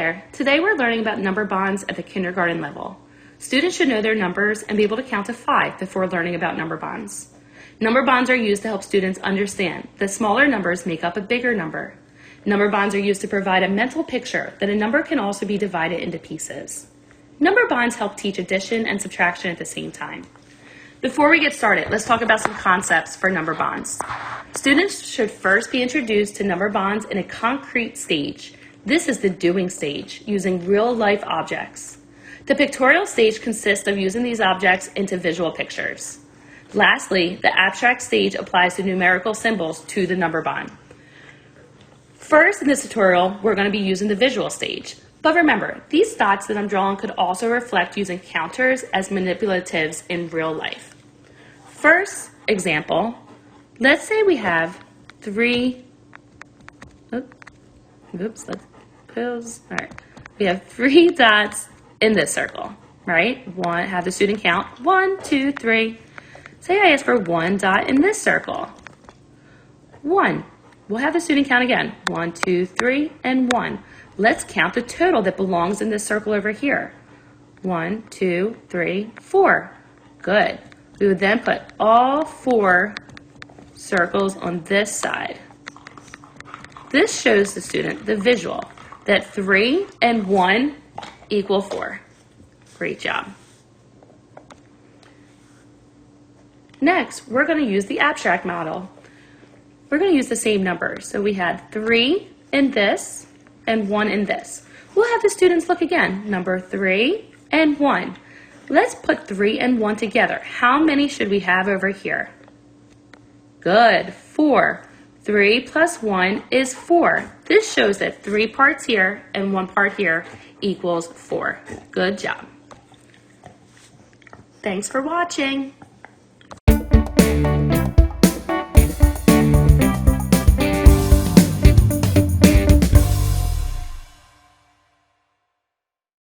there! Today we're learning about number bonds at the kindergarten level. Students should know their numbers and be able to count to 5 before learning about number bonds. Number bonds are used to help students understand that smaller numbers make up a bigger number. Number bonds are used to provide a mental picture that a number can also be divided into pieces. Number bonds help teach addition and subtraction at the same time. Before we get started, let's talk about some concepts for number bonds. Students should first be introduced to number bonds in a concrete stage. This is the doing stage, using real-life objects. The pictorial stage consists of using these objects into visual pictures. Lastly, the abstract stage applies the numerical symbols to the number bond. First, in this tutorial, we're going to be using the visual stage. But remember, these dots that I'm drawing could also reflect using counters as manipulatives in real life. First example, let's say we have we have 3 dots in this circle, right? Have the student count 1, 2, 3. Say I ask for 1 dot in this circle. 1. We'll have the student count again. 1, 2, 3, and 1. Let's count the total that belongs in this circle over here. 1, 2, 3, 4. Good. We would then put all 4 circles on this side. This shows the student the visual that 3 and 1 equal 4. Great job. Next, we're going to use the abstract model. We're going to use the same numbers. So we had 3 in this and 1 in this. We'll have the students look again. Number 3 and 1. Let's put 3 and 1 together. How many should we have over here? Good, 4. 3 plus 1 is 4. This shows that 3 parts here and 1 part here equals 4. Good job. Thanks for watching.